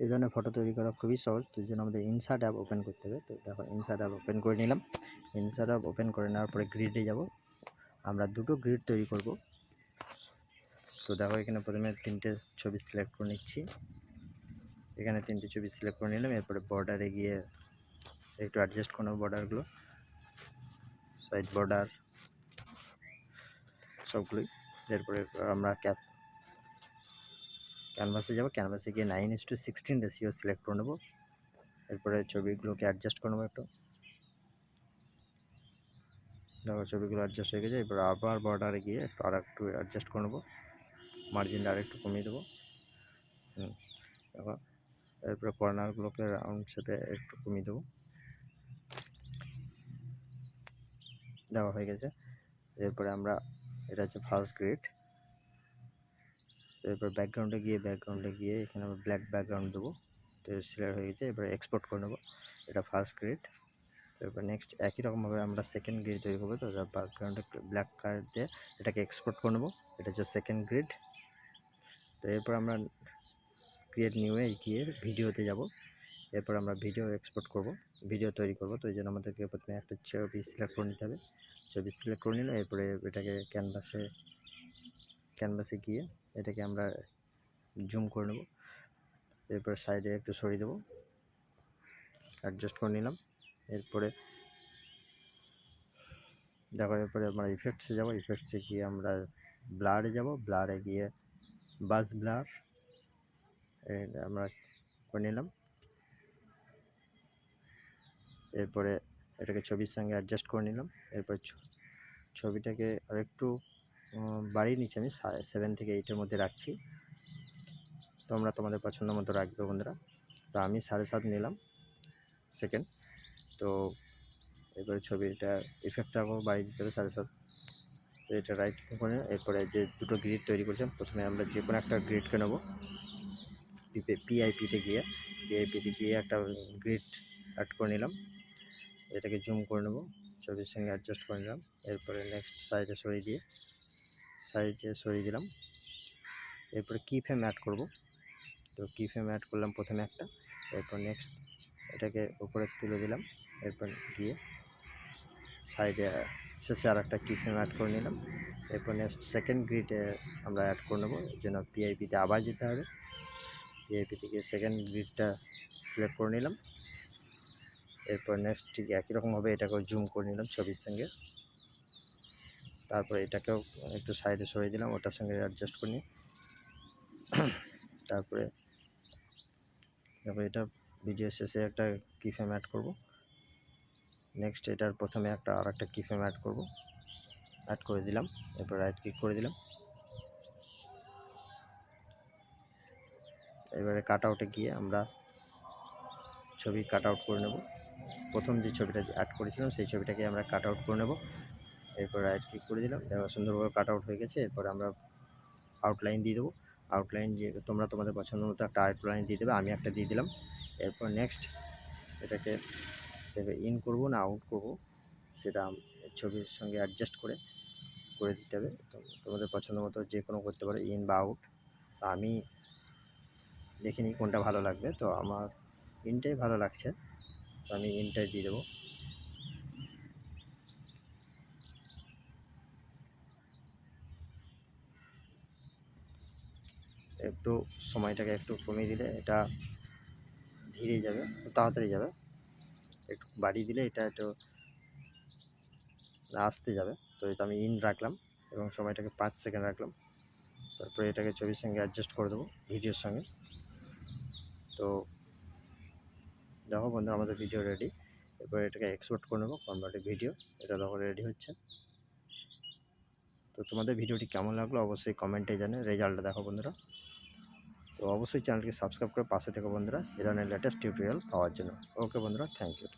এই ধরনের ফটো তৈরি করা খুবই সহজ। তো এই জন্য আমাদের ইনসার্ট অ্যাপ ওপেন করতে হবে। তো দেখো ইনসার্ট অ্যাপ ওপেন করে নিলাম। ইনসার্ট অ্যাপ ওপেন করে নেওয়ার পরে গ্রিডে যাব। আমরা দুটো গ্রিড তৈরি করব। তো দেখো এখানে প্রথমে 3টে ছবি সিলেক্ট করে নিচ্ছি। এখানে 3টে ছবি সিলেক্ট করে নিলাম। এরপরে বর্ডারে গিয়ে একটু অ্যাডজাস্ট করে নেব বর্ডারগুলো, সাইড বর্ডার সবগুলোই। এরপরে আমরা ক্যানভাসে যাব। ক্যানভাসে গিয়ে 9:16 রেশিও সিলেক্ট করে নেব। এরপরে ছবিগুলোকে অ্যাডজাস্ট করে নেবো একটু। দেখো ছবিগুলো অ্যাডজাস্ট হয়ে গেছে। এরপর আবার বর্ডারে গিয়ে একটু অ্যাডজাস্ট করে নেবো, মার্জিনটা আরেকটু কমিয়ে দেবো। দেখো এরপরে কর্নারগুলোকে রাউন্ড শেপে একটু কমিয়ে দেবো। দেওয়া হয়ে গেছে। এরপরে আমরা এটা হচ্ছে ফার্স্ট গ্রিড। এরপর ব্যাকগ্রাউন্ডে গিয়ে এখানে আমরা ব্ল্যাক ব্যাকগ্রাউন্ড দেবো। তো সিলেক্ট হয়ে গেছে। এরপরে এক্সপোর্ট করে নেবো। এটা ফার্স্ট গ্রিড। এরপর নেক্সট একই রকমভাবে আমরা সেকেন্ড গ্রিড তৈরি করবো। তো ব্যাকগ্রাউন্ডে ব্ল্যাক কালার দিয়ে এটাকে এক্সপোর্ট করে নেবো। এটা হচ্ছে সেকেন্ড গ্রিড। তো এরপর আমরা ক্রিয়েট নিউয়ে গিয়ে ভিডিওতে যাব। এরপর আমরা ভিডিও এক্সপোর্ট করব, ভিডিও তৈরি করব। তো এই জন্য আমাদেরকে প্রথমে একটা ছবি সিলেক্ট করে নিতে হবে। ছবি সিলেক্ট করে নিলে এরপরে এটাকে ক্যানভাসে গিয়ে এটাকে আমরা জুম করে নেব। এরপর সাইডে একটু সরিয়ে দেবো, অ্যাডজাস্ট করে নিলাম। এরপরে দেখো এরপরে আমরা ইফেক্টসে যাব। ইফেক্টসে গিয়ে আমরা ব্লারে যাব। ব্লারে গিয়ে বাস ব্লার আমরা করে নিলাম। এরপরে এটাকে ছবির সঙ্গে অ্যাডজাস্ট করে নিলাম। এরপর ছবিটাকে আরেকটু বাড়িয়ে নিচ্ছি, আমি 7 থেকে 8-এর মধ্যে রাখছি। তোমরা তোমাদের পছন্দ মতো রাখবে বন্ধুরা। তো আমি 7.5 নিলাম সেকেন্ড। তো এরপরে ছবিটা ইফেক্টটাকেও বাড়িয়ে দিতে হবে 7.5। তো এটা রাইট করে এরপরে যে দুটো গ্রিড তৈরি করছিলাম, প্রথমে আমরা যে কোনো একটা গ্রিডকে নেবো। পিআইপিতে গিয়ে একটা গ্রিড অ্যাড করে নিলাম। এটাকে জুম করে নেব, ছবির সঙ্গে অ্যাডজাস্ট করে নিলাম। এরপরে নেক্সট সাইডে সরিয়ে দিলাম। এরপরে কি ফ্রেম অ্যাড করব। তো কি ফ্রেম অ্যাড করলাম প্রথমে একটা। এরপর নেক্সট এটাকে উপরে তুলে দিলাম। এরপর গিয়ে সাইডে শেষে আর একটা কি ফ্রেম অ্যাড করে নিলাম। এরপর নেক্সট সেকেন্ড গ্রিডে আমরা অ্যাড করে নেবো। এর জন্য পিআইপিতে আবার যেতে হবে। পিআইপি থেকে সেকেন্ড গ্রিডটা সিলেক্ট করে নিলাম। এরপর নেক্সট ঠিক একই রকমভাবে এটাকেও জুম করে নিলাম ছবির সঙ্গে। তারপরে এটাকেও একটু সাইডে সরিয়ে দিলাম, ওটার সঙ্গে অ্যাডজাস্ট করে নিই। তারপরে এটা ভিডিও শেষে একটা কি ফ্রেম অ্যাড করব। নেক্সট এটার প্রথমে আর একটা কি ফ্রেম অ্যাড করে দিলাম। এরপর রাইট ক্লিক করে দিলাম। এবারে কাট আউটে গিয়ে আমরা ছবি কাট আউট করে নেব। প্রথম যে ছবিটা অ্যাড করেছিলাম সেই ছবিটাকে আমরা কাট আউট করে নেব। এরপর রাইট ক্লিক করে দিলাম। দেখো সুন্দরভাবে কাট আউট হয়ে গেছে। এরপর আমরা আউটলাইন দিয়ে দেবো। আউটলাইন যে তোমরা তোমাদের পছন্দ মতো একটা আউটলাইন দিয়ে দেবে, আমি একটা দিয়ে দিলাম। এরপর নেক্সট এটাকে ইন করব না আউট করব সেটা ছবির সঙ্গে অ্যাডজাস্ট করে দিতে হবে। তোমাদের পছন্দ মতো যে কোনো করতে পারো, ইন বা আউট। আমি দেখে নিই কোনটা ভালো লাগবে। তো আমার ইনটাই ভালো লাগছে, তো আমি ইনটাই দিয়ে দেবো। একটু সময়টাকে একটু কমিয়ে দিলে এটা ধীরে যাবে, তাড়াতাড়ি যাবে। একটু বাড়িয়ে দিলে এটা একটু আসতে যাবে। তো এটা আমি ইন রাখলাম এবং সময়টাকে 5 সেকেন্ড রাখলাম। তারপরে এটাকে ছবির সঙ্গে অ্যাডজাস্ট করে দেবো ভিডিওর সঙ্গে। তো দেখো বন্ধুরা আমাদের ভিডিও রেডি। এরপর এটাকে এক্সপোর্ট করে নেবো কনভার্টেড ভিডিও। এটা দেখো রেডি হচ্ছে। তো তোমাদের ভিডিওটি কেমন লাগলো অবশ্যই কমেন্টে জানাও। রেজাল্টটা দেখো বন্ধুরা। তো অবশ্যই চ্যানেলটি সাবস্ক্রাইব করে পাশে থেকো বন্ধুরা, এই ধরনের লেটেস্ট টিউটোরিয়াল পাওয়ার জন্য। ওকে বন্ধুরা, থ্যাংক ইউ।